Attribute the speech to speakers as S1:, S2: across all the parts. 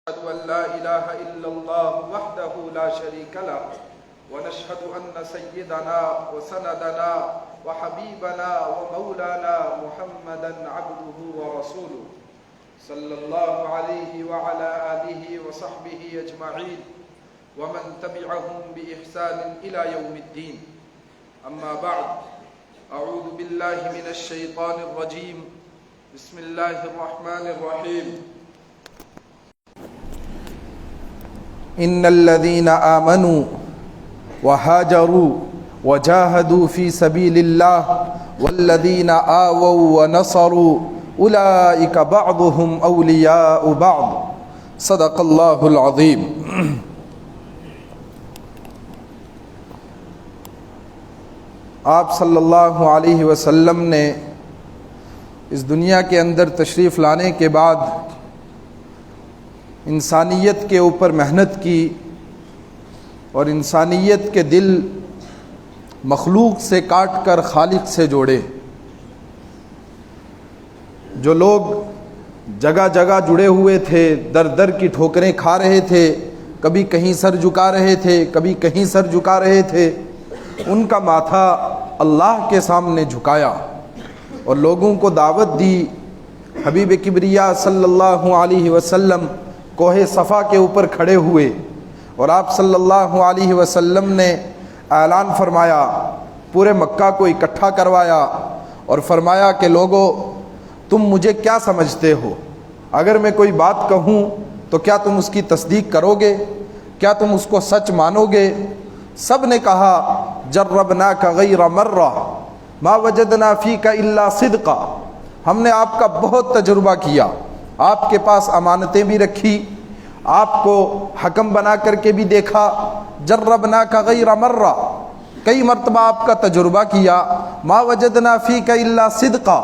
S1: أشهد أن لا إله إلا الله وحده لا شريك له ونشهد أن سيدنا وسندنا وحبيبنا ومولانا محمدا عبده ورسوله صلى الله عليه وعلى آله وصحبه أجمعين ومن تبعهم بإحسان إلى يوم الدين. أما بعد، أعوذ بالله من الشيطان الرجيم. بسم الله الرحمن الرحيم. إن الذين آمنوا وهاجروا وجاهدوا في سبيل الله والذين آووا ونصروا أولئك بعضهم أولياء بعض. صدق الله العظيم. آپ صلی اللہ علیہ وسلم نے اس دنیا کے اندر تشریف لانے کے بعد انسانیت کے اوپر محنت کی اور انسانیت کے دل مخلوق سے کاٹ کر خالق سے جوڑے. جو لوگ جگہ جگہ جڑے ہوئے تھے، در در کی ٹھوکریں کھا رہے تھے، کبھی کہیں سر جھکا رہے تھے، کبھی کہیں سر جھکا رہے تھے، ان کا ماتھا اللہ کے سامنے جھکایا اور لوگوں کو دعوت دی. حبیب کبریا صلی اللہ علیہ وسلم کوہ صفا کے اوپر کھڑے ہوئے اور آپ صلی اللہ علیہ وسلم نے اعلان فرمایا، پورے مکہ کو اکٹھا کروایا اور فرمایا کہ لوگو، تم مجھے کیا سمجھتے ہو؟ اگر میں کوئی بات کہوں تو کیا تم اس کی تصدیق کرو گے؟ کیا تم اس کو سچ مانو گے؟ سب نے کہا جربناک غیر مرہ ما وجدنا فیک الا صدقا. ہم نے آپ کا بہت تجربہ کیا، آپ کے پاس امانتیں بھی رکھی، آپ کو حکم بنا کر کے بھی دیکھا. جربناک غیر مرہ، کئی مرتبہ آپ کا تجربہ کیا. ما وجدنا فیک الا صدقا،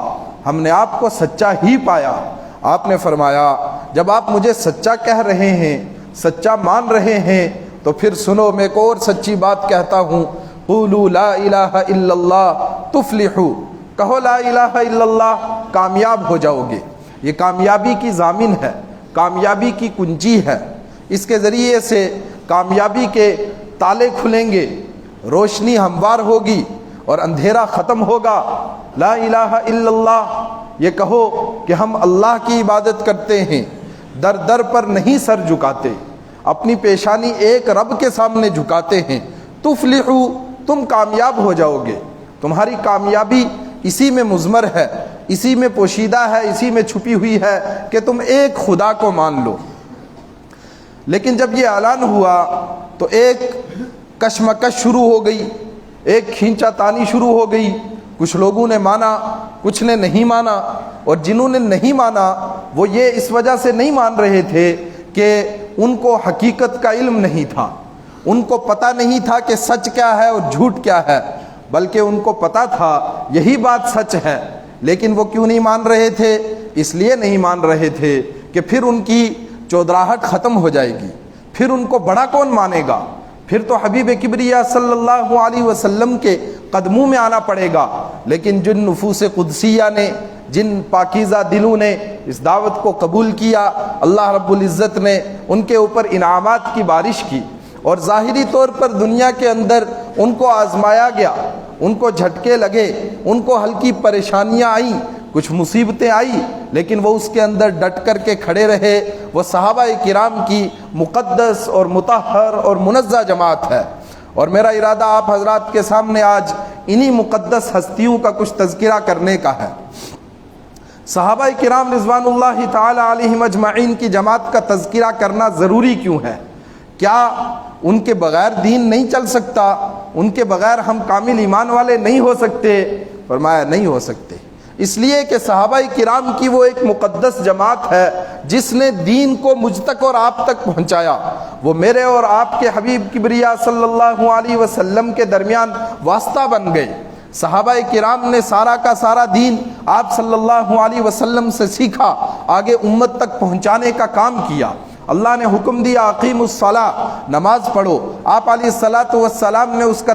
S1: ہم نے آپ کو سچا ہی پایا. آپ نے فرمایا جب آپ مجھے سچا کہہ رہے ہیں، سچا مان رہے ہیں، تو پھر سنو، میں ایک اور سچی بات کہتا ہوں. قولوا لا الہ الا اللہ تفلحوا، کہو لا الہ الا اللہ، کامیاب ہو جاؤ گے. یہ کامیابی کی ضامن ہے، کامیابی کی کنجی ہے. اس کے ذریعے سے کامیابی کے تالے کھلیں گے، روشنی ہموار ہوگی اور اندھیرا ختم ہوگا. لا الہ الا اللہ، یہ کہو کہ ہم اللہ کی عبادت کرتے ہیں، در در پر نہیں سر جھکاتے، اپنی پیشانی ایک رب کے سامنے جھکاتے ہیں. تفلحوا، تم کامیاب ہو جاؤ گے. تمہاری کامیابی اسی میں مضمر ہے، اسی میں پوشیدہ ہے، اسی میں چھپی ہوئی ہے کہ تم ایک خدا کو مان لو. لیکن جب یہ اعلان ہوا تو ایک کشمکش شروع ہو گئی، ایک کھینچا تانی شروع ہو گئی. کچھ لوگوں نے مانا، کچھ نے نہیں مانا، اور جنہوں نے نہیں مانا وہ یہ اس وجہ سے نہیں مان رہے تھے کہ ان کو حقیقت کا علم نہیں تھا، ان کو پتہ نہیں تھا کہ سچ کیا ہے اور جھوٹ کیا ہے، بلکہ ان کو پتہ تھا یہی بات سچ ہے. لیکن وہ کیوں نہیں مان رہے تھے؟ اس لیے نہیں مان رہے تھے کہ پھر ان کی چودراہٹ ختم ہو جائے گی، پھر ان کو بڑا کون مانے گا؟ پھر تو حبیب کبریا صلی اللہ علیہ وسلم کے قدموں میں آنا پڑے گا. لیکن جن نفوس قدسیہ نے، جن پاکیزہ دلوں نے اس دعوت کو قبول کیا، اللہ رب العزت نے ان کے اوپر انعامات کی بارش کی اور ظاہری طور پر دنیا کے اندر ان کو آزمایا گیا، ان کو جھٹکے لگے، ان کو ہلکی پریشانیاں آئیں، کچھ مصیبتیں آئیں، لیکن وہ اس کے اندر ڈٹ کر کے کھڑے رہے. وہ صحابہ کرام کی مقدس اور مطہر اور منزہ جماعت ہے. اور میرا ارادہ آپ حضرات کے سامنے آج انہی مقدس ہستیوں کا کچھ تذکرہ کرنے کا ہے. صحابہ کرام رضوان اللہ تعالی علیہم اجمعین کی جماعت کا تذکرہ کرنا ضروری کیوں ہے؟ کیا ان کے بغیر دین نہیں چل سکتا؟ ان کے بغیر ہم کامل ایمان والے نہیں ہو سکتے؟ فرمایا نہیں ہو سکتے، اس لیے کہ صحابہ کرام کی وہ ایک مقدس جماعت ہے جس نے دین کو مجھ تک اور آپ تک پہنچایا. وہ میرے اور آپ کے حبیب کبریا صلی اللہ علیہ وسلم کے درمیان واسطہ بن گئے. صحابہ کرام نے سارا کا سارا دین آپ صلی اللہ علیہ وسلم سے سیکھا، آگے امت تک پہنچانے کا کام کیا. اللہ نے حکم دیا اقیم الصلاۃ، نماز پڑھو. آپ علیہ الصلاۃ والسلام نے اس کا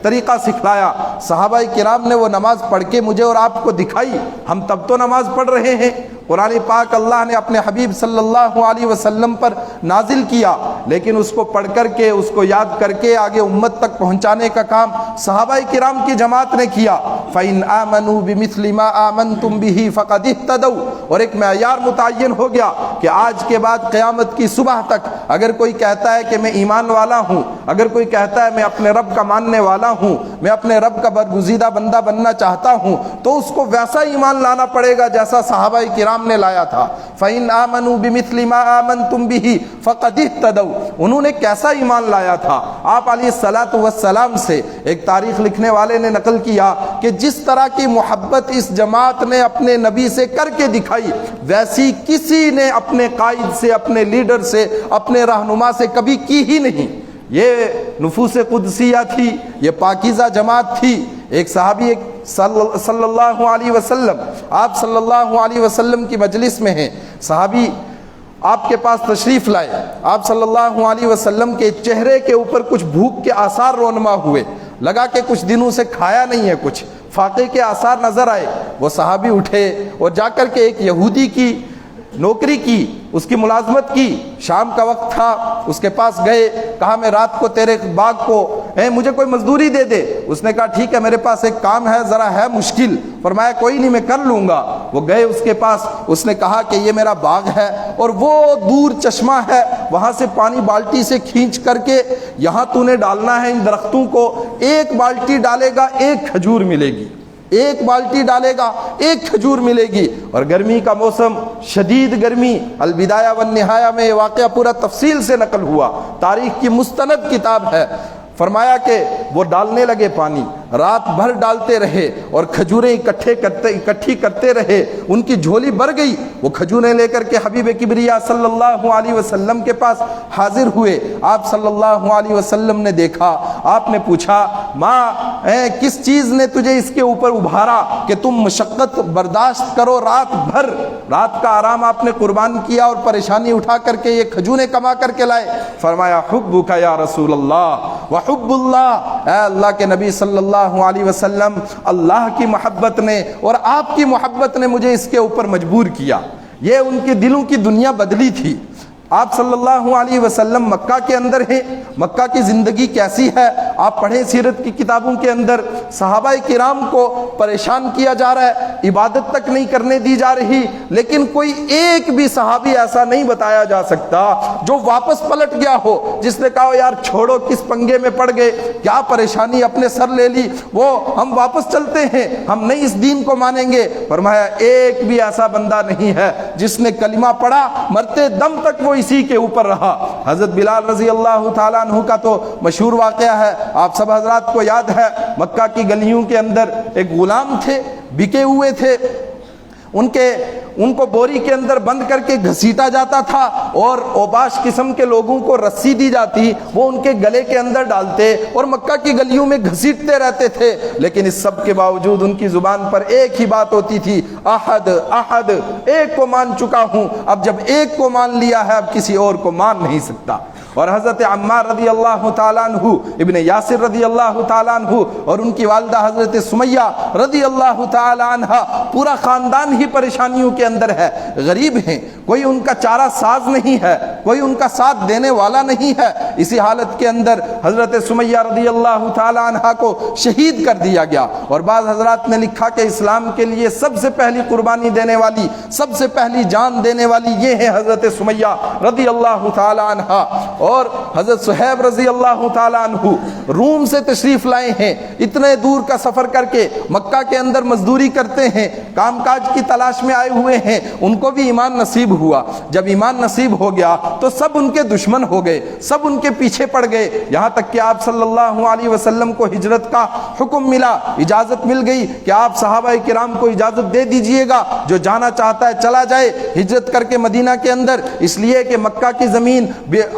S1: طریقہ سکھلایا. صحابہ کرام نے وہ نماز پڑھ کے مجھے اور آپ کو دکھائی. ہم تب تو نماز پڑھ رہے ہیں، قرآن پاک اللہ نے اپنے حبیب صلی اللہ علیہ وسلم پر نازل کیا، لیکن اس کو پڑھ کر کے، اس کو یاد کر کے آگے امت تک پہنچانے کا کام صحابہ کرام کی جماعت نے کیا۔ فَإِنْ آمَنُوا بِمِثْلِ مَا آمَنْتُمْ بِهِ فَقَدِ اهْتَدَوْا، اور ایک معیار متعین ہو گیا کہ آج کے بعد قیامت کی صبح تک اگر کوئی کہتا ہے کہ میں ایمان والا ہوں، اگر کوئی کہتا ہے میں اپنے رب کا ماننے والا ہوں، میں اپنے رب کا برگزیدہ بندہ بننا چاہتا ہوں، تو اس کو ویسا ایمان لانا پڑے گا جیسا صحابہ کرام نے لایا تھا۔ فَإِنْ آمَنُوا بِمِثْلِ مَا آمَنْتُمْ بِهِ فَقَدِ اهْتَدَوْا، انہوں نے کیسا ایمان لایا تھا؟ آپ علیہ الصلاۃ والسلام سے ایک تاریخ لکھنے والے نے نقل کیا کہ جس طرح کی محبت اس جماعت نے اپنے نبی سے کر کے دکھائی، ویسی کسی نے اپنے قائد سے، اپنے لیڈر سے، اپنے رہنما سے کبھی کی ہی نہیں۔ یہ نفوس قدسیہ تھی، یہ پاکیزہ جماعت تھی۔ ایک صحابی صلی اللہ علیہ وسلم، آپ صلی اللہ علیہ وسلم کی مجلس میں ہیں، صحابی آپ کے پاس تشریف لائے، آپ صلی اللہ علیہ وسلم کے چہرے کے اوپر کچھ بھوک کے آثار رونما ہوئے، لگا کہ کچھ دنوں سے کھایا نہیں ہے، کچھ فاقے کے آثار نظر آئے۔ وہ صحابی اٹھے اور جا کر کے ایک یہودی کی نوکری کی، اس کی ملازمت کی، شام کا وقت تھا، اس کے پاس گئے، کہا میں رات کو تیرے باغ کو مجھے کوئی مزدوری دے دے۔ اس نے کہا ٹھیک ہے، میرے پاس ایک کام ہے، ذرا ہے مشکل۔ فرمایا کوئی نہیں، میں کر لوں گا۔ وہ گئے اس کے پاس، اس نے کہا کہ یہ میرا باغ ہے اور وہ دور چشمہ ہے، وہاں سے پانی بالٹی سے کھینچ کر کے یہاں تو نے ڈالنا ہے ان درختوں کو، ایک بالٹی ڈالے گا ایک کھجور ملے گی، ایک بالٹی ڈالے گا ایک کھجور ملے گی۔ اور گرمی کا موسم، شدید گرمی، البدایہ والنہایہ میں یہ واقعہ پورا تفصیل سے نقل ہوا، تاریخ کی مستند کتاب ہے۔ فرمایا کہ وہ ڈالنے لگے پانی، رات بھر ڈالتے رہے اور کھجوریں اکٹھی کرتے رہے، ان کی جھولی بھر گئی۔ وہ کھجوریں لے کر کے حبیب کبریا صلی اللہ علیہ وسلم کے پاس حاضر ہوئے۔ آپ صلی اللہ علیہ وسلم نے دیکھا، آپ نے پوچھا ماں کس چیز نے تجھے اس کے اوپر ابھارا کہ تم مشقت برداشت کرو رات بھر؟ رات کا آرام آپ نے قربان کیا اور پریشانی اٹھا کر کے یہ کھجوریں کما کر کے لائے۔ فرمایا حبک یا رسول اللہ وحب اللہ، اے اللہ کے نبی صلی اللہ علیہ وسلم، اللہ کی محبت نے اور آپ کی محبت نے مجھے اس کے اوپر مجبور کیا۔ یہ ان کے دلوں کی دنیا بدلی تھی۔ آپ صلی اللہ علیہ وسلم مکہ کے اندر ہیں، مکہ کی زندگی کیسی ہے آپ پڑھیں سیرت کی کتابوں کے اندر، صحابہ کرام کو پریشان کیا جا رہا ہے، عبادت تک نہیں کرنے دی جا رہی، لیکن کوئی ایک بھی صحابی ایسا نہیں بتایا جا سکتا جو واپس پلٹ گیا ہو، جس نے کہا یار چھوڑو کس پنگے میں پڑ گئے، کیا پریشانی اپنے سر لے لی، وہ ہم واپس چلتے ہیں، ہم نہیں اس دین کو مانیں گے۔ فرمایا ایک بھی ایسا بندہ نہیں ہے جس نے کلمہ پڑھا مرتے دم تک وہ اسی کے اوپر رہا۔ حضرت بلال رضی اللہ تعالیٰ عنہ کا تو مشہور واقعہ ہے، آپ سب حضرات کو یاد ہے، مکہ کی گلیوں کے اندر ایک غلام تھے، بکے ہوئے تھے، ان کو بوری کے اندر بند کر کے گھسیٹا جاتا تھا اور اوباش قسم کے لوگوں کو رسی دی جاتی، وہ ان کے گلے کے اندر ڈالتے اور مکہ کی گلیوں میں گھسیٹتے رہتے تھے، لیکن اس سب کے باوجود ان کی زبان پر ایک ہی بات ہوتی تھی، احد احد، ایک کو مان چکا ہوں، اب جب ایک کو مان لیا ہے اب کسی اور کو مان نہیں سکتا۔ اور حضرت عمار رضی اللہ تعالیٰ عنہ، ابن یاسر رضی اللہ تعالیٰ عنہ اور ان کی والدہ حضرت سمیہ رضی اللہ تعالیٰ عنہ، پورا خاندان ہی پریشانیوں کے اندر ہے، غریب ہیں، کوئی ان کا چارہ ساز نہیں ہے، کوئی ان کا ساتھ دینے والا نہیں ہے۔ اسی حالت کے اندر حضرت سمیہ رضی اللہ تعالیٰ عنہ کو شہید کر دیا گیا، اور بعض حضرات نے لکھا کہ اسلام کے لیے سب سے پہلی قربانی دینے والی، سب سے پہلی جان دینے والی یہ ہے حضرت سمیہ رضی اللہ تعالیٰ عنہ۔ اور حضرت صہیب رضی اللہ تعالیٰ عنہ روم سے تشریف لائے ہیں، اتنے دور کا سفر کر کے مکہ کے اندر مزدوری کرتے ہیں، کام کاج کی تلاش میں آئے ہوئے ہیں، ان کو بھی ایمان نصیب ہوا۔ جب ایمان نصیب ہو گیا تو سب ان کے دشمن ہو گئے، سب ان کے پیچھے پڑ گئے، یہاں تک کہ آپ صلی اللہ علیہ وسلم کو ہجرت کا حکم ملا، اجازت مل گئی کہ آپ صحابہ کرام کو اجازت دے دیجئے گا، جو جانا چاہتا ہے چلا جائے ہجرت کر کے مدینہ کے اندر، اس لیے کہ مکہ کی زمین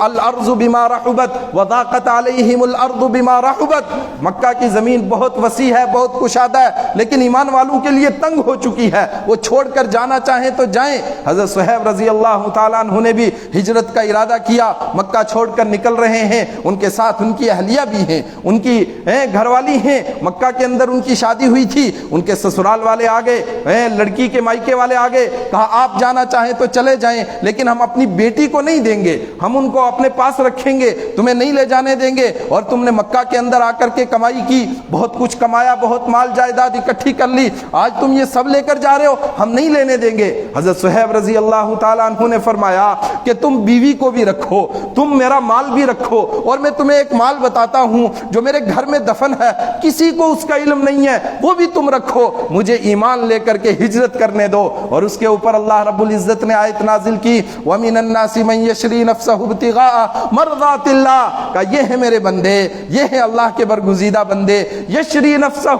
S1: الارض بما رحبت وضاقت علیہم الارض بما رحبت، مکہ کی زمین بہت وسیع ہے، بہت کشادہ ہے، لیکن ایمان والوں کے لیے تنگ ہو چکی ہے، وہ چھوڑ کر جانا چاہیں تو جائیں۔ حضرت صہیب رضی اللہ تعالیٰ عنہ نے بھی ہجرت کا ارادہ کیا، مکہ چھوڑ کر نکل رہے ہیں، ان کے ساتھ ان کی اہلیہ بھی ہیں، ان کی گھر والی ہیں، مکہ کے اندر ان کی شادی ہوئی تھی، ان کے سسرال والے آ گئے، لڑکی کے مائکے والے آ گئے، کہا آپ جانا چاہیں تو چلے جائیں لیکن ہم اپنی بیٹی کو نہیں دیں گے، ہم ان کو اپنے پاس رکھیں گے، تمہیں نہیں لے جانے دیں گے، اور تم نے مکہ کے اندر آ کر کے کمائی کی، بہت کچھ کمایا، بہت مال جائیداد اکٹھی کر لی، آج تم یہ سب لے کر جا رہے ہو، ہم نہیں لینے دیں گے۔ حضرت صہیب رضی اللہ تعالیٰ عنہ نے فرمایا کہ تم بیوی کو بھی رکھو، تم میرا مال بھی رکھو، اور میں تمہیں ایک مال بتاتا ہوں جو میرے گھر میں دفن ہے، کسی کو اس کا علم نہیں ہے، وہ بھی تم رکھو، مجھے ایمان لے کر کے ہجرت کرنے دو۔ اور اس کے اوپر اللہ رب العزت نے آیت نازل کی، وَمِنَ النَّاسِ مَن يَشْرِي نَفْسَهُ ابْتِغَاءَ مَرْضَاتِ اللَّهِ، کہ یہ ہے میرے بندے، یہ ہے اللہ کے برگزیدہ بندے، یشری نفسہ،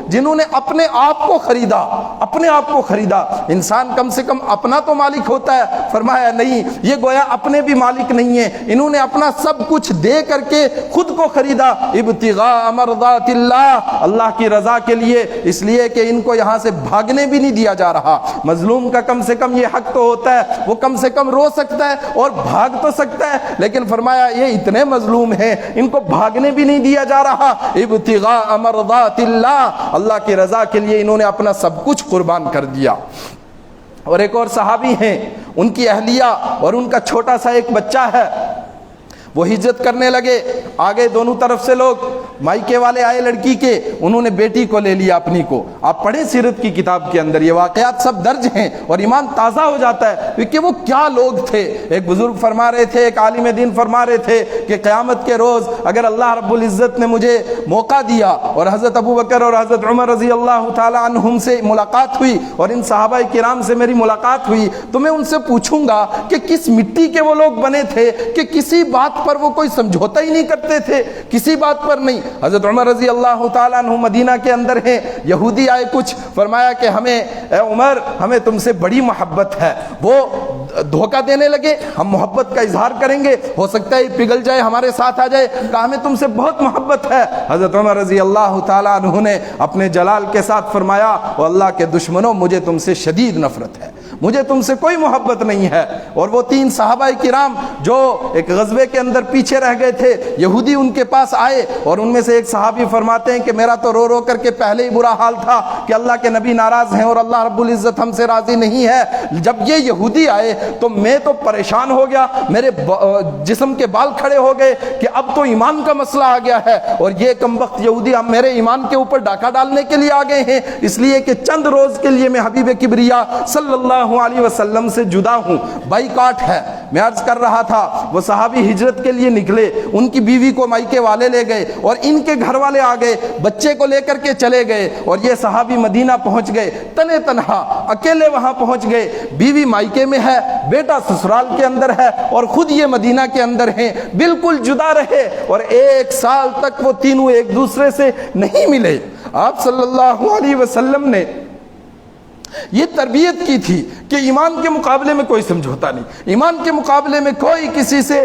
S1: جنہوں نے اپنے آپ کو خریدا، اپنے آپ کو خریدا۔ انسان کم سے کم اپنا تو مالک ہوتا ہے، فرمایا نہیں، یہ گویا اپنے بھی مالک نہیں ہیں، انہوں نے اپنا سب کچھ دے کر کے خود کو خریدا، ابتغاء مرضات اللہ، اللہ کی رضا کے لیے، اس لیے کہ ان کو یہاں سے بھاگنے بھی نہیں دیا جا رہا۔ مظلوم کا کم سے کم یہ حق تو ہوتا ہے، وہ کم سے کم رو سکتا ہے اور بھاگ تو سکتا ہے، لیکن فرمایا یہ اتنے مظلوم ہیں، ان کو بھاگنے بھی نہیں دیا جا رہا۔ ابتغاء مرضات اللہ، اللہ کی رضا کے لیے انہوں نے اپنا سب کچھ قربان کر دیا۔ اور ایک اور صحابی ہیں، ان کی اہلیہ اور ان کا چھوٹا سا ایک بچہ ہے، وہ ہجرت کرنے لگے، آگے دونوں طرف سے لوگ، مائکے والے آئے لڑکی کے، انہوں نے بیٹی کو لے لیا اپنی کو۔ آپ پڑھیں سیرت کی کتاب کے اندر یہ واقعات سب درج ہیں، اور ایمان تازہ ہو جاتا ہے کہ وہ کیا لوگ تھے۔ ایک بزرگ فرما رہے تھے، ایک عالم دین فرما رہے تھے کہ قیامت کے روز اگر اللہ رب العزت نے مجھے موقع دیا اور حضرت ابو بکر اور حضرت عمر رضی اللہ تعالی عنہم سے ملاقات ہوئی اور ان صحابہ کرام سے میری ملاقات ہوئی، تو میں ان سے پوچھوں گا کہ کس مٹی کے وہ لوگ بنے تھے کہ کسی بات پر وہ کوئی سمجھوتا ہی نہیں کرتے تھے، کسی بات پر نہیں۔ حضرت عمر رضی اللہ تعالیٰ عنہ مدینہ کے اندر ہیں، یہودی آئے کچھ، فرمایا کہ ہمیں اے عمر ہمیں تم سے بڑی محبت ہے، وہ دھوکہ دینے لگے، ہم محبت کا اظہار کریں گے، ہو سکتا ہے پگھل جائے ہمارے ساتھ آ جائے، کہا ہمیں تم سے بہت محبت ہے۔ حضرت عمر رضی اللہ تعالیٰ عنہ نے اپنے جلال کے ساتھ فرمایا، او اللہ کے دشمنوں مجھے تم سے شدید نفرت ہے، مجھے تم سے کوئی محبت نہیں ہے۔ اور وہ تین صحابہ کرام جو ایک غزوے کے اندر پیچھے رہ گئے تھے، یہودی ان کے پاس آئے، اور ان میں سے ایک صحابی فرماتے ہیں کہ میرا تو رو رو کر کے پہلے ہی برا حال تھا کہ اللہ کے نبی ناراض ہیں اور اللہ رب العزت ہم سے راضی نہیں ہے، جب یہ یہودی آئے تو میں تو پریشان ہو گیا، میرے جسم کے بال کھڑے ہو گئے کہ اب تو ایمان کا مسئلہ آ گیا ہے، اور یہ کم وقت یہودی اب میرے ایمان کے اوپر ڈاکہ ڈالنے کے لیے آ گئے ہیں، اس لیے کہ چند روز کے لیے میں حبیب کبریا صلی اللہ علیہ وسلم سے جدا ہوں، بائیکاٹ ہے۔ میں عرض کر رہا تھا وہ صحابی ہجرت کے لیے نکلے، ان کی بیوی کو مائکے والے لے گئے اور ان کے گھر والے آ گئے، بچے کو لے کر کے چلے گئے، اور یہ صحابی مدینہ پہنچ گئے، تنے تنہا اکیلے وہاں پہنچ گئے، بیوی مائکے میں ہے، بیٹا سسرال کے اندر ہے، اور خود یہ مدینہ کے اندر ہیں، بالکل جدا رہے، اور 1 سال تک وہ تینوں ایک دوسرے سے نہیں ملے۔ آپ صلی اللہ علیہ وسلم نے یہ تربیت کی تھی کہ ایمان کے مقابلے میں کوئی سمجھوتا نہیں، ایمان کے مقابلے میں کوئی کسی سے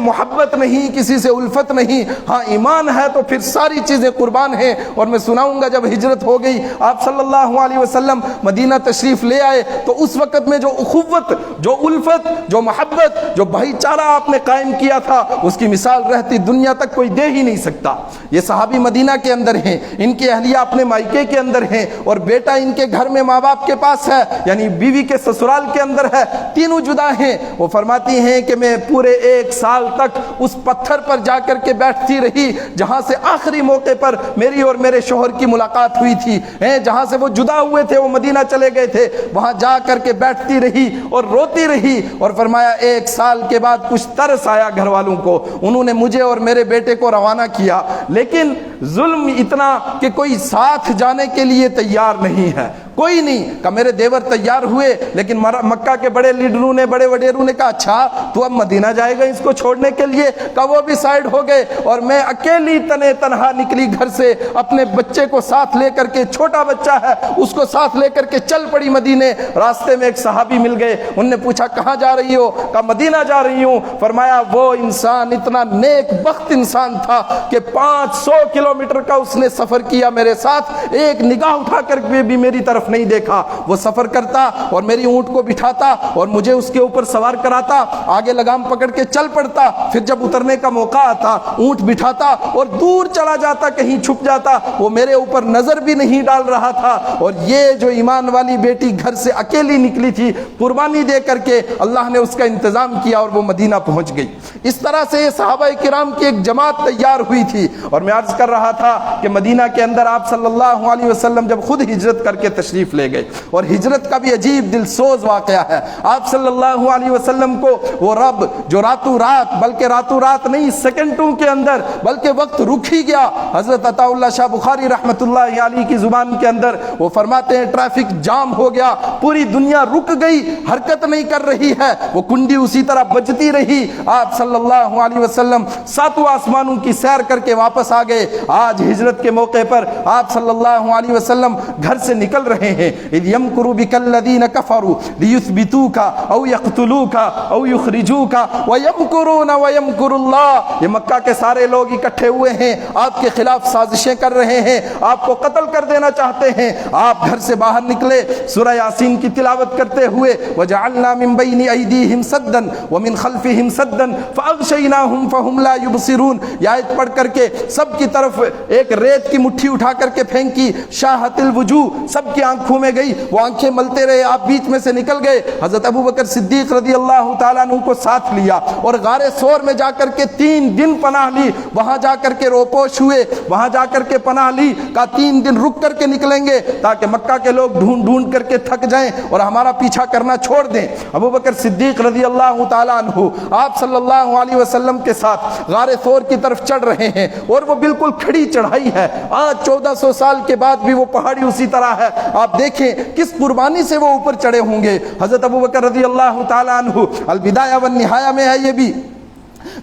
S1: محبت نہیں، کسی سے الفت نہیں، ہاں ایمان ہے تو پھر ساری چیزیں قربان ہیں۔ اور میں سناؤں گا جب ہجرت ہو گئی، آپ صلی اللہ علیہ وسلم مدینہ تشریف لے آئے، تو اس وقت میں جو اخوت، جو الفت، جو محبت، جو بھائی چارہ آپ نے قائم کیا تھا، اس کی مثال رہتی دنیا تک کوئی دے ہی نہیں سکتا۔ یہ صحابی مدینہ کے اندر ہیں، ان کی اہلیہ اپنے مائکے کے اندر ہیں، اور بیٹا ان کے گھر میں ماں باپ کے پاس ہے، یعنی بیوی کے سسرال کے اندر ہے، تینوں جدا ہیں۔ وہ فرماتی ہیں کہ میں پورے 1 سال تک اس پتھر پر جا کر کے بیٹھتی رہی جہاں سے آخری موقع پر میری اور میرے شوہر کی ملاقات ہوئی تھی، جہاں سے وہ جدا ہوئے تھے، وہ مدینہ چلے گئے تھے، وہاں جا کر کے بیٹھتی رہی اور روتی رہی۔ اور فرمایا 1 سال کے بعد کچھ ترس آیا گھر والوں کو، انہوں نے مجھے اور میرے بیٹے کو روانہ کیا، لیکن ظلم اتنا کہ کوئی ساتھ جانے کے لیے تیار نہیں ہے، کوئی نہیں۔ کہ میرے دیور تیار ہوئے، لیکن مکہ کے بڑے لیڈروں نے، بڑے وڈیروں نے کہا اچھا تو اب مدینہ جائے گا اس کو چھوڑنے کے لیے؟ کہ وہ بھی سائیڈ ہو گئے، اور میں اکیلی تنے تنہا نکلی گھر سے، اپنے بچے کو ساتھ لے کر کے، چھوٹا بچہ ہے اس کو ساتھ لے کر کے چل پڑی مدینے۔ راستے میں ایک صحابی مل گئے، انہوں نے پوچھا کہاں جا رہی ہو؟ کہا مدینہ جا رہی ہوں۔ فرمایا وہ انسان اتنا نیک بخت انسان تھا کہ 500 کلومیٹر کا اس نے سفر کیا میرے ساتھ، ایک نگاہ اٹھا کر کے بھی میری طرف طرف نہیں دیکھا. وہ سفر کرتا اور میری اونٹ کو بٹھاتا اور مجھے اس کے اوپر سوار کراتا, آگے لگام پکڑ کے چل پڑتا. پھر جب اترنے کا موقع آتا اونٹ بٹھاتا اور دور چلا جاتا, کہیں چھپ جاتا. وہ میرے اوپر نظر بھی نہیں ڈال رہا تھا. اور یہ جو ایمان والی بیٹی گھر سے اکیلی نکلی تھی, قربانی دے کر کے اللہ نے اس کا انتظام کیا اور وہ مدینہ پہنچ گئی. اس طرح سے یہ صحابہ کرام کی ایک جماعت تیار ہوئی تھی. اور میں عرض کر رہا تھا کہ مدینہ کے اندر آپ صلی اللہ علیہ وسلم جب خود ہجرت کر کے تشریف لے گئے, اور ہجرت کا بھی عجیب دل سوز واقعہ ہے. آپ صلی اللہ علیہ وسلم کو وہ رب جو راتوں رات, بلکہ راتوں رات نہیں سیکنڈوں کے اندر, بلکہ وقت رک ہی گیا. حضرت عطا اللہ شاہ بخاری رحمۃ اللہ علیہ کی زبان کے اندر وہ فرماتے ہیں ٹریفک جام ہو گیا, پوری دنیا رک گئی, حرکت نہیں کر رہی ہے, وہ کنڈی اسی طرح بجتی رہی. آپ صلی اللہ علیہ وسلم ساتوں آسمانوں کی سیر کر کے واپس آ گئے. آج ہجرت کے موقع پر آپ صلی اللہ علیہ وسلم گھر سے نکل رہے ہیں. اذ یمکر بک الذین کفروا لیثبتوک او یقتلوک او یخرجوک ویمکرون ویمکر اللہ. یہ مکہ کے سارے لوگ اکٹھے ہوئے ہیں, آپ کے خلاف سازشیں کر رہے ہیں, آپ کو قتل کر دینا چاہتے ہیں. آپ گھر سے باہر نکلے سورہ یاسین کی تلاوت کرتے ہوئے, وجعلنا من بین ایدیہم سدا ومن خلفہم سدا فاغشیناہم فہم لا یبصرون. یہ آیت پڑھ کر کے سب کی طرف ایک ریت کی مٹھی اٹھا کر کے پھینکی, شاہت الوجوہ, سب کی آنکھوں میں گئی, وہ آنکھیں ملتے رہے, آپ بیچ میں سے نکل گئے. حضرت ابو بکر صدیق رضی اللہ تعالیٰ عنہ کو ساتھ لیا اور غار ثور میں جا کر کے 3 دن پناہ لی. وہاں جا کر کے روپوش ہوئے, وہاں جا کر کے پناہ لی, کہا 3 دن رک کر کے نکلیں گے تاکہ مکہ کے لوگ ڈھونڈ ڈھونڈ کر کے تھک جائیں اور ہمارا پیچھا کرنا چھوڑ دیں. ابو بکر صدیق رضی اللہ تعالیٰ عنہ آپ صلی اللہ علیہ وسلم کے ساتھ غار ثور کی طرف چڑھ رہے ہیں, اور وہ بالکل کھڑی چڑھائی ہے. آج 1400 سال کے بعد بھی وہ پہاڑی اسی طرح ہے. آپ دیکھیں کس قربانی سے وہ اوپر چڑھے ہوں گے. حضرت ابو بکر رضی اللہ تعالیٰ عنہ البدایہ والنہایہ میں ہے یہ بھی,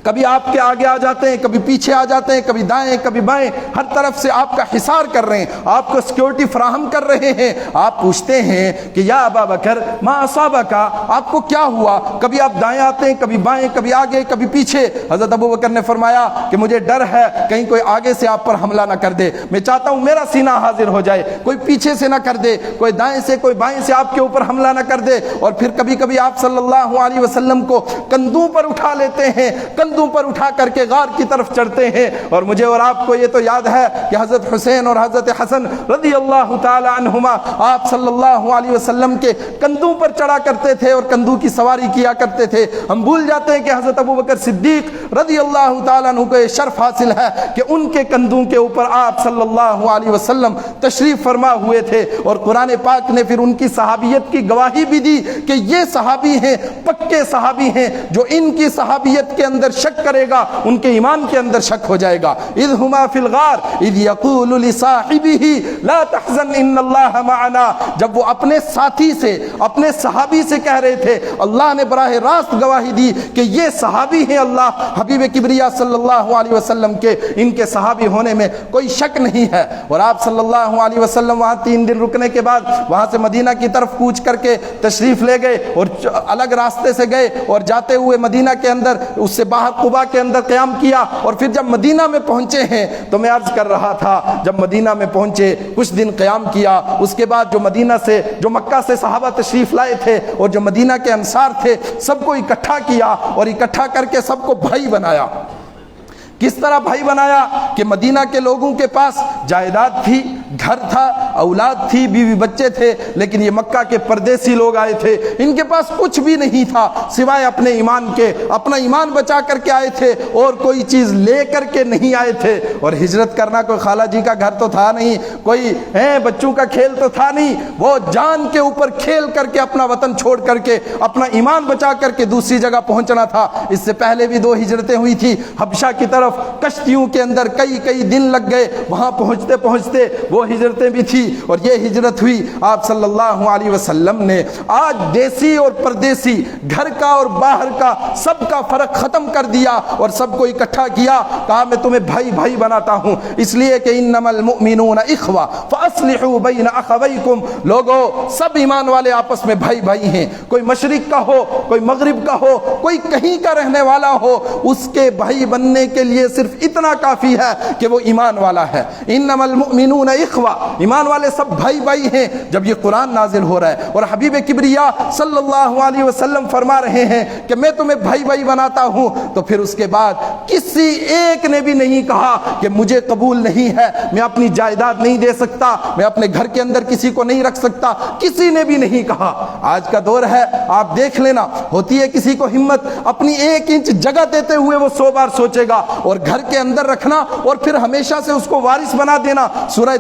S1: کبھی آپ کے آگے آ جاتے ہیں, کبھی پیچھے آ جاتے ہیں, کبھی دائیں کبھی بائیں, ہر طرف سے آپ کا حصار کر رہے ہیں, آپ کو سیکیورٹی فراہم کر رہے ہیں. آپ پوچھتے ہیں کہ یا ابا بکر ما اصابک, آپ کو کیا ہوا؟ کبھی آپ دائیں آتے ہیں, کبھی بائیں, کبھی آگے کبھی پیچھے. حضرت ابو بکر نے فرمایا کہ مجھے ڈر ہے کہیں کوئی آگے سے آپ پر حملہ نہ کر دے, میں چاہتا ہوں میرا سینہ حاضر ہو جائے, کوئی پیچھے سے نہ کر دے, کوئی دائیں سے کوئی بائیں سے آپ کے اوپر حملہ نہ کر دے. اور پھر کبھی کبھی آپ صلی اللہ علیہ وسلم کو کندھوں پر اٹھا لیتے ہیں, کندھوں پر اٹھا کر کے غار کی طرف چڑھتے ہیں. اور مجھے اور آپ کو یہ تو یاد ہے کہ حضرت حسین اور حضرت حسن رضی اللہ تعالی عنہما آپ صلی اللہ علیہ وسلم کے کندھوں پر چڑھا کرتے تھے اور کندھوں کی سواری کیا کرتے تھے. ہم بھول جاتے ہیں کہ حضرت ابو بکر صدیق رضی اللہ تعالی عنہ کو یہ شرف حاصل ہے کہ ان کے کندھوں کے اوپر آپ صلی اللہ علیہ وسلم تشریف فرما ہوئے تھے. اور قرآن پاک نے پھر ان کی صحابیت کی گواہی بھی دی کہ یہ صحابی ہیں, پکے صحابی ہیں. جو ان کی صحابیت کے اندر شک کرے گا ان کے ایمان کے اندر شک ہو جائے گا. اذ ہما فی الغار اذ یقول لصاحبہ لا تحزن ان اللہ معنا, جب وہ اپنے ساتھی سے, اپنے صحابی سے کہہ رہے تھے, اللہ نے براہ راست گواہی دی کہ یہ صحابی ہیں اللہ حبیب کبریا صلی اللہ علیہ وسلم کے, ان کے صحابی ہونے میں کوئی شک نہیں ہے. اور آپ صلی اللہ علیہ وسلم وہاں 3 دن رکنے کے بعد وہاں سے مدینہ کی طرف کوچ کر کے تشریف لے گئے اور الگ راستے سے گئے, اور جاتے ہوئے مدینہ کے اندر اس سے باہر قباء کے اندر قیام کیا. اور پھر جب مدینہ میں پہنچے ہیں تو میں عرض کر رہا تھا, جب مدینہ میں پہنچے کچھ دن قیام کیا, اس کے بعد جو مدینہ سے, جو مکہ سے صحابہ تشریف لائے تھے اور جو مدینہ کے انصار تھے, سب کو اکٹھا کیا اور اکٹھا کر کے سب کو بھائی بنایا. کس طرح بھائی بنایا کہ مدینہ کے لوگوں کے پاس جائیداد تھی, گھر تھا, اولاد تھی, بیوی بچے تھے, لیکن یہ مکہ کے پردیسی لوگ آئے تھے, ان کے پاس کچھ بھی نہیں تھا سوائے اپنے ایمان کے, اپنا ایمان بچا کر کے آئے تھے اور کوئی چیز لے کر کے نہیں آئے تھے. اور ہجرت کرنا کوئی خالہ جی کا گھر تو تھا نہیں, کوئی بچوں کا کھیل تو تھا نہیں, وہ جان کے اوپر کھیل کر کے اپنا وطن چھوڑ کر کے اپنا ایمان بچا کر کے دوسری جگہ پہنچنا تھا. اس سے پہلے بھی 2 ہجرتیں ہوئی تھی حبشہ کی طرف, کشتیوں کے اندر کئی دن لگ گئے, وہاں پہنچتے پہنچتے وہ ہجرتیں بھی تھی اور یہ ہجرت ہوئی. آپ صلی اللہ علیہ وسلم نے آج دیسی اور پردیسی, گھر کا اور باہر کا, سب کا فرق ختم کر دیا اور سب کو اکٹھا کیا. کہا میں تمہیں بھائی بھائی بناتا ہوں, اس لیے کہ انما المؤمنون اخوہ وَأَصْلِحُوا بَيْنَ أَخَوَيْكُمْ، لوگو سب ایمان والے آپس میں بھائی بھائی ہیں، کوئی مشرق کا ہو، کوئی مغرب کا ہو، کوئی کہیں کا رہنے والا ہو، اس کے بھائی بننے کے لیے صرف اتنا کافی ہے کہ وہ ایمان والا ہے۔ انما المؤمنون اخوہ، ایمان والے سب بھائی بھائی ہیں۔ جب یہ قرآن نازل ہو رہا ہے اور حبیب کبریا صلی اللہ علیہ وسلم فرما رہے ہیں کہ میں تمہیں بھائی بھائی بناتا ہوں، تو پھر اس کے بعد کسی ایک نے بھی نہیں کہا کہ مجھے قبول نہیں ہے، میں اپنی جائیداد نہیں دے سکتا، میں اپنے گھر کے اندر کسی کو نہیں رکھ سکتا، کسی نے بھی نہیں کہا۔ آج کا دور ہے، آپ دیکھ لینا، ہوتی ہے کسی کو ہمت، اپنی 1 انچ جگہ دیتے ہوئے وہ 100 بار سوچے گا، اور گھر کے اندر رکھنا اور پھر ہمیشہ سے اس کو وارث بنا دینا۔ سورہ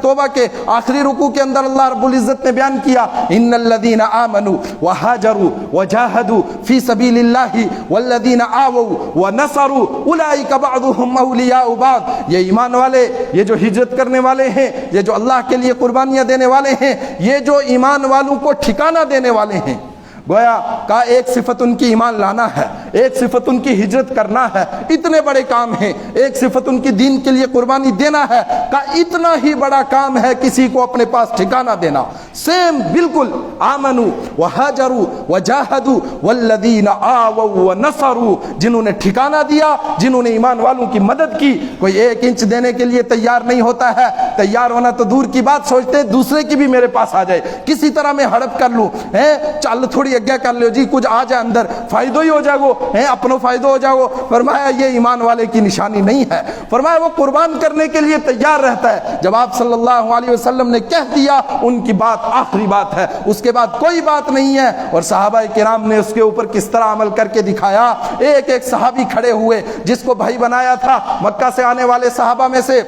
S1: توبہ کے آخری رکوع کے اندر اللہ رب العزت نے بیان کیا، ان الذین آمنوا وہاجروا وجاہدوا فی سبیل اللہ والذین آووا ونصروا اولئک بعضهم اولیاء بعض، یہ ایمان والے، یہ جو ہجرت کرنے والے ہیں، یہ جو اللہ کے لیے قربانیاں دینے والے ہیں، یہ جو ایمان والوں کو ٹھکانہ دینے والے ہیں، گویا کا ایک صفت ان کی ایمان لانا ہے، ایک صفت ان کی ہجرت کرنا ہے، اتنے بڑے کام ہیں۔ ایک صفت ان کی دین کے لیے قربانی دینا ہے، کا اتنا ہی بڑا کام ہے کسی کو اپنے پاس ٹھکانہ دینا۔ سیم بالکل، آمنوا وہاجروا وجاہدوا والذین آووا ونصروا، جنہوں نے ٹھکانہ دیا، جنہوں نے ایمان والوں کی مدد کی۔ کوئی 1 انچ دینے کے لیے تیار نہیں ہوتا ہے، تیار ہونا تو دور کی بات، سوچتے دوسرے کی بھی میرے پاس آ جائے، کسی طرح میں ہڑپ کر لوں، چل تھوڑی اگیا کر لو جی، کچھ آ جائے اندر، فائدہ ہی ہو جائے گو، اپنوں فائدہ ہو جائے گو۔ فرمایا یہ ایمان والے کی نشانی نہیں ہے، فرمایا وہ قربان کرنے کے لیے تیار رہتا ہے۔ جب آپ صلی اللہ علیہ وسلم نے کہہ دیا، ان کی بات آخری بات ہے، اس کے بعد کوئی بات نہیں ہے۔ اور صحابہ کرام نے اس کے اوپر کس طرح عمل کر کے دکھایا۔ ایک ایک صحابی کھڑے ہوئے، جس کو بھائی بنایا تھا مکہ سے آنے والے صحابہ میں سے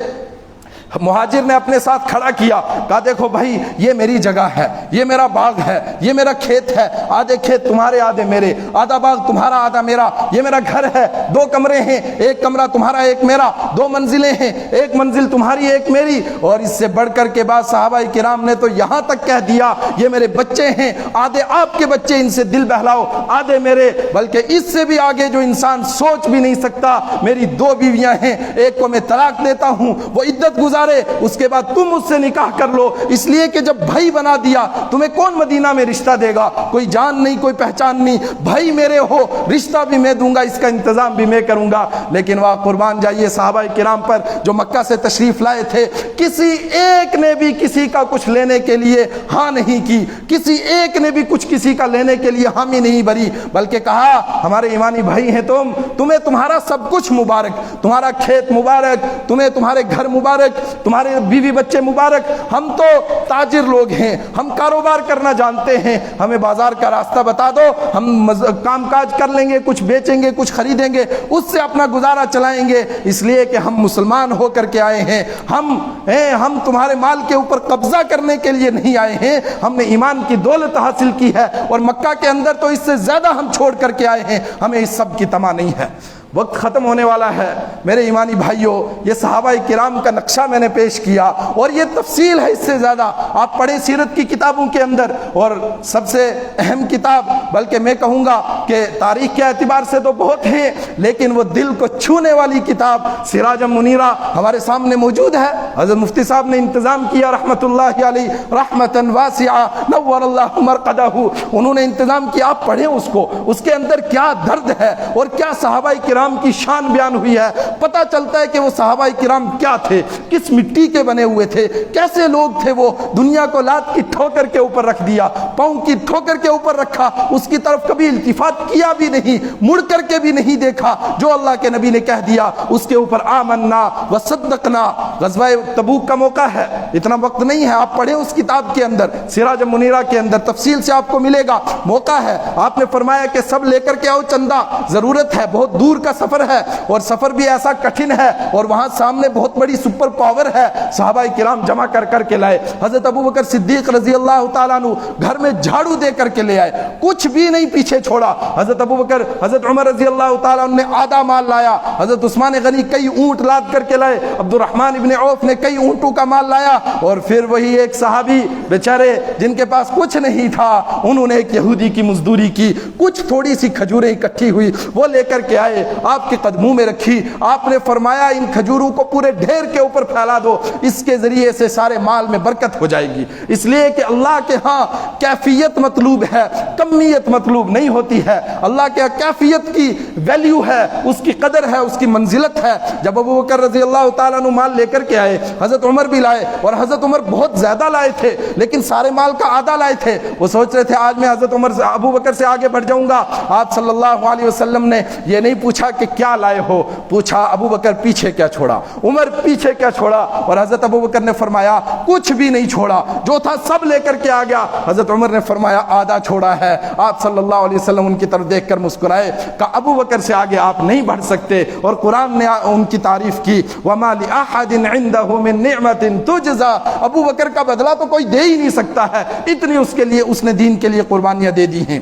S1: مہاجر نے اپنے ساتھ کھڑا کیا، کہا دیکھو بھائی یہ میری جگہ ہے، یہ میرا باغ ہے، یہ میرا کھیت ہے، آدھے کھیت تمہارے آدھے میرے، آدھا باغ تمہارا آدھا میرا، یہ میرا گھر ہے، 2 کمرے ہیں، 1 کمرہ تمہارا 1 میرا، 2 منزلیں ہیں، 1 منزل تمہاری 1 میری۔ اور اس سے بڑھ کر کے بعد صحابہ کرام نے تو یہاں تک کہہ دیا یہ میرے بچے ہیں، آدھے آپ کے بچے، ان سے دل بہلاؤ، آدھے میرے۔ بلکہ اس سے بھی آگے جو انسان سوچ بھی نہیں سکتا، میری 2 بیویاں ہیں، ایک کو میں طلاق دیتا ہوں، وہ عدت گزارے، اس کے بعد تم اس سے نکاح کر لو، اس لیے کہ جب بھائی بنا دیا تمہیں کون مدینہ میں رشتہ دے گا، کوئی جان نہیں، کوئی پہچان نہیں، بھائی میرے ہو، رشتہ بھی میں دوں گا، اس کا انتظام بھی میں کروں گا۔ لیکن وہاں قربان جائیے صحابہ کرام پر جو مکہ سے تشریف لائے تھے، کسی ایک نے بھی کسی کا کچھ لینے کے لیے ہاں نہیں کی، کسی ایک نے بھی کچھ کسی کا لینے کے لیے حامی نہیں بھری، بلکہ کہا ہمارے ایمانی بھائی ہیں تمہیں تمہارا سب کچھ مبارک، تمہارا کھیت مبارک، تمہیں تمہارے گھر مبارک، تمہارے بیوی بچے مبارک، ہم تو تاجر لوگ ہیں، ہم کاروبار کرنا جانتے ہیں، ہمیں بازار کا راستہ بتا دو، ہم کام کاج کر لیں گے، کچھ بیچیں گے، کچھ خریدیں گے، اس سے اپنا گزارا چلائیں گے، اس لیے کہ ہم مسلمان ہو کر کے آئے ہیں، ہم تمہارے مال کے اوپر قبضہ کرنے کے لیے نہیں آئے ہیں، ہم نے ایمان کی دولت حاصل کی ہے، اور مکہ کے اندر تو اس سے زیادہ ہم چھوڑ کر کے آئے ہیں، ہمیں اس سب کی تما نہیں ہے۔ وقت ختم ہونے والا ہے میرے ایمانی بھائیوں، یہ صحابہ کرام کا نقشہ میں نے پیش کیا، اور یہ تفصیل ہے اس سے زیادہ آپ پڑھیں سیرت کی کتابوں کے اندر، اور سب سے اہم کتاب، بلکہ میں کہوں گا کہ تاریخ کے اعتبار سے تو بہت ہیں، لیکن وہ دل کو چھونے والی کتاب سراج منیرہ ہمارے سامنے موجود ہے۔ حضرت مفتی صاحب نے انتظام کیا رحمت اللہ علیہ، رحمتا واسعہ نور اللہ مرقدہ، انہوں نے انتظام کیا، آپ پڑھیں اس کو، اس کے اندر کیا درد ہے اور کیا صحابہ کرام کی شان بیان ہوئی ہے، پتہ چلتا ہے کہ وہ صحابہ کرام کیا تھے، کس مٹی کے بنے ہوئے تھے، کیسے لوگ تھے وہ، دنیا کو لات کی ٹھوکر کے اوپر رکھ دیا، پاؤں کی ٹھوکر کے اوپر رکھا، اس کی طرف کبھی التفات کیا بھی نہیں، مڑ کر کے بھی نہیں دیکھا، جو اللہ کے نبی نے کہہ دیا اس کے اوپر آمنا وصدقنا۔ غزوہ تبوک کا موقع ہے، اتنا وقت نہیں ہے، آپ پڑھیں اس کتاب کے اندر سراج منیرہ کے اندر تفصیل سے آپ کو ملے گا، موقع ہے، آپ نے فرمایا کہ سب لے کر کے آؤ چندہ، ضرورت ہے، بہت دور کا سفر ہے، اور سفر بھی ایسا کٹھن ہے، اور وہاں سامنے بہت بڑی سپر پاور ہے، صحابہ کرام جمع کر کے لائے۔ حضرت ابوبکر صدیق رضی اللہ تعالیٰ عنہ گھر میں جھاڑو دے کر کے لے آئے، کچھ بھی نہیں پیچھے چھوڑا۔ حضرت ابوبکر، حضرت عمر رضی اللہ تعالیٰ عنہ نے آدھا مال لایا، حضرت عثمان غنی کئی اونٹ لاد کر کے لائے، عبد الرحمن ابن عوف نے کئی اونٹوں کا مال لایا، اور پھر وہی ایک صحابی بیچارے جن کے پاس کچھ نہیں تھا، انہوں نے ایک یہودی کی مزدوری کی، کچھ تھوڑی سی کھجوریں اکٹھی ہوئی وہ لے کر کے آئے، آپ کے قدموں میں رکھی. آپ نے فرمایا ان کھجوروں کو پورے ڈھیر کے اوپر پھیلا دو, اس کے ذریعے سے سارے مال میں برکت ہو جائے گی. اس لیے کہ اللہ کے ہاں کیفیت مطلوب ہے, کمیت مطلوب نہیں ہوتی ہے. اللہ کے کیفیت کی ویلیو ہے, اس کی قدر ہے, اس کی منزلت ہے. جب ابو بکر رضی اللہ تعالیٰ عنہ مال لے کر کے آئے, حضرت عمر بھی لائے, اور حضرت عمر بہت زیادہ لائے تھے, لیکن سارے مال کا آدھا لائے تھے. وہ سوچ رہے تھے آج میں حضرت عمر سے ابو بکر سے آگے بڑھ جاؤں گا. آپ صلی اللہ علیہ وسلم نے یہ نہیں پوچھا کہ کیا لائے ہو, پوچھا ابو بکر پیچھے کیا چھوڑا, عمر پیچھے کیا چھوڑا, اور حضرت ابو بکر نے فرمایا کچھ بھی نہیں چھوڑا, جو تھا سب لے کر کے آ گیا. حضرت عمر نے فرمایا آدھا چھوڑا ہے. آپ صلی اللہ علیہ وسلم ان کی طرف دیکھ کر مسکرائے, کہ ابو بکر سے آگے آپ نہیں بڑھ سکتے. اور قرآن نے ان کی تعریف کی, وَمَا لِأَحَدٍ عِنْدَهُ مِن نِعْمَةٍ تُجْزَى. ابو بکر کا بدلہ تو کوئی دے ہی نہیں سکتا ہے, اتنی اس کے لیے اس نے دین کے لیے قربانیاں دے دی ہیں.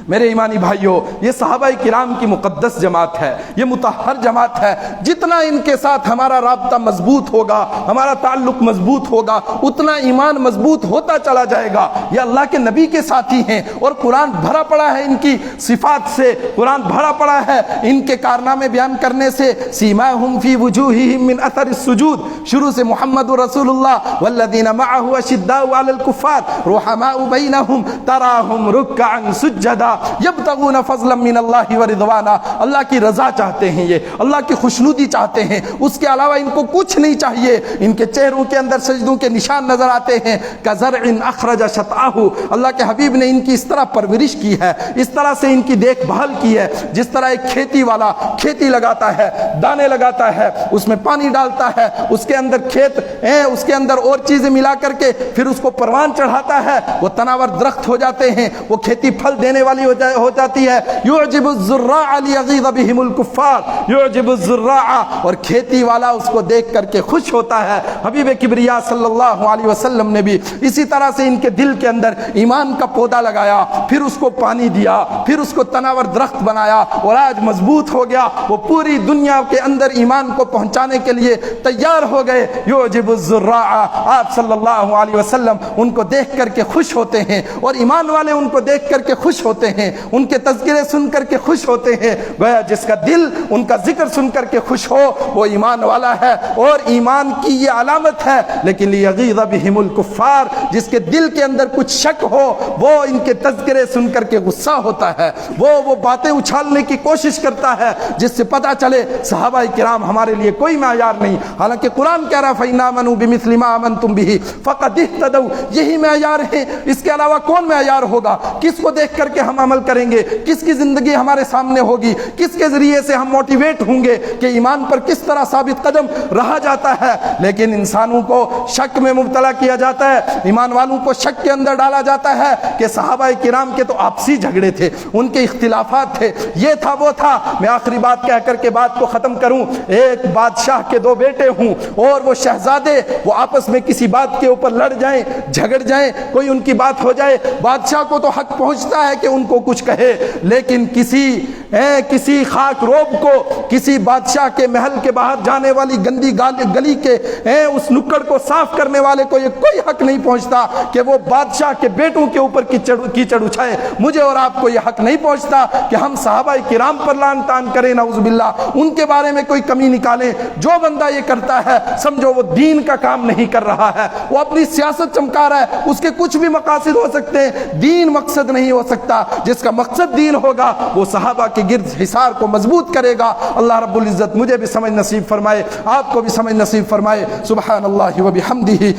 S1: میرے ایمانی بھائیوں, یہ صحابہ کرام کی مقدس جماعت ہے, یہ مطہر جماعت ہے. جتنا ان کے ساتھ ہمارا رابطہ مضبوط ہوگا, ہمارا تعلق مضبوط ہوگا, اتنا ایمان مضبوط ہوتا چلا جائے گا. یہ اللہ کے نبی کے ساتھی ہیں, اور قرآن بھرا پڑا ہے ان کی صفات سے, قرآن بھرا پڑا ہے ان کے کارنامے بیان کرنے سے. سیماہم فی وجوہہم من اثر السجود, شروع سے محمد رسول اللہ والذین معہ اشداء علی الکفار رحماء بینہم تراہم رکعا سجدا یبتغون فضلا من اللہ ورضوانا. اللہ کی رضا چاہتے ہیں, یہ اللہ کی خوشنودی چاہتے ہیں, اس کے علاوہ ان کو کچھ نہیں چاہیے. ان کے چہروں کے اندر سجدوں کے نشان نظر آتے ہیں. کزرع اخرج شطأہ, اللہ کے حبیب نے ان کی اس طرح پرورش کی ہے, اس طرح سے ان کی دیکھ بھال کی ہے, جس طرح ایک کھیتی والا کھیتی لگاتا ہے, دانے لگاتا ہے, اس میں پانی ڈالتا ہے, اس کے اندر کھیت اس کے اندر اور چیزیں ملا کر کے پھر اس کو پروان چڑھاتا ہے, وہ تناور درخت ہو جاتے ہیں, وہ کھیتی پھل دینے والی ہو جاتی ہے. یعجب الزراع لیغیظ بہم الکفار, یعجب الزراع, اور کھیتی والا اس کو دیکھ کر کے خوش ہوتا ہے. حبیب کبریا صلی اللہ علیہ وسلم نے بھی اسی طرح سے ان کے دل کے اندر ایمان کا پودا لگایا, پھر اس کو پانی دیا, پھر اس کو تناور درخت بنایا, اور آج مضبوط ہو گیا. وہ پوری دنیا کے اندر ایمان کو پہنچانے کے لیے تیار ہو گئے. یعجب الزراع, آپ صلی اللہ علیہ وسلم ان کو دیکھ کر کے خوش ہوتے ہیں, اور ایمان والے ان کو دیکھ کر کے خوش ہوتے ہیں, ان کے تذکرے سن کر کے خوش ہوتے ہیں. گویا جس کا دل ان کا ذکر سن کر کے خوش ہو وہ ایمان والا ہے, اور ایمان کی یہ علامت ہے. لیکن لیغیظ بہم الکفار, جس کے دل کے اندر کچھ شک ہو, وہ ان کے تذکرے سن کر کے غصہ ہوتا ہے, وہ باتیں اچھالنے کی کوشش کرتا ہے, جس سے پتہ چلے صحابہ کرام ہمارے لیے کوئی معیار نہیں. حالانکہ قرآن کہہ رہا فَإِنْ آمَنُوا بِمِثْلِ مَا آمَنْتُمْ بِهِ فَقَدِ اهْتَدَوْا, یہی معیار ہے, اس کے علاوہ کون معیار ہوگا؟ کس کو دیکھ کر کے ہم عمل کریں گے؟ کس کی زندگی ہمارے سامنے ہوگی؟ کس کے ذریعے سے ہم موٹیویٹ ہوں گے کہ ایمان پر کس طرح ثابت قدم رہا جاتا ہے؟ لیکن انسانوں کو شک میں مبتلا کیا جاتا ہے, ایمان والوں کو شک کے اندر ڈالا جاتا ہے کہ صحابہ کرام کے تو آپسی جھگڑے تھے, ان کے اختلافات تھے, یہ تھا وہ تھا. میں آخری بات کہہ کر کے بات کو ختم کروں. ایک بادشاہ کے دو بیٹے ہوں, اور وہ شہزادے وہ آپس میں کسی بات کے اوپر لڑ جائیں, جھگڑ جائیں, کوئی ان کی بات ہو جائے, بادشاہ کو تو حق پہنچتا ہے کہ ان کو کچھ کہے, لیکن کسی خاک روب کو, کسی بادشاہ کے محل کے باہر جانے والی گندی گلی کے اس نکڑ کو صاف کرنے والے کو یہ کوئی حق نہیں پہنچتا کہ وہ بادشاہ کے بیٹوں کے اوپر کیچڑ اچھائے. مجھے اور آپ کو یہ حق نہیں پہنچتا کہ ہم صحابہ کرام پر لعن طعن کریں, نعوذ باللہ, ان کے بارے میں کوئی کمی نکالیں. جو بندہ یہ کرتا ہے سمجھو وہ دین کا کام نہیں کر رہا ہے, وہ اپنی سیاست چمکا رہا ہے. اس کے کچھ بھی مقاصد ہو سکتے ہیں, دین مقصد نہیں ہو سکتا. جس کا مقصد دین ہوگا وہ صحابہ کے گرد حصار کو مضبوط کرے گا. اللہ رب العزت مجھے بھی سمجھ نصیب فرمائے, آپ کو بھی سمجھ نصیب فرمائے. سبحان اللہ و بحمدہ.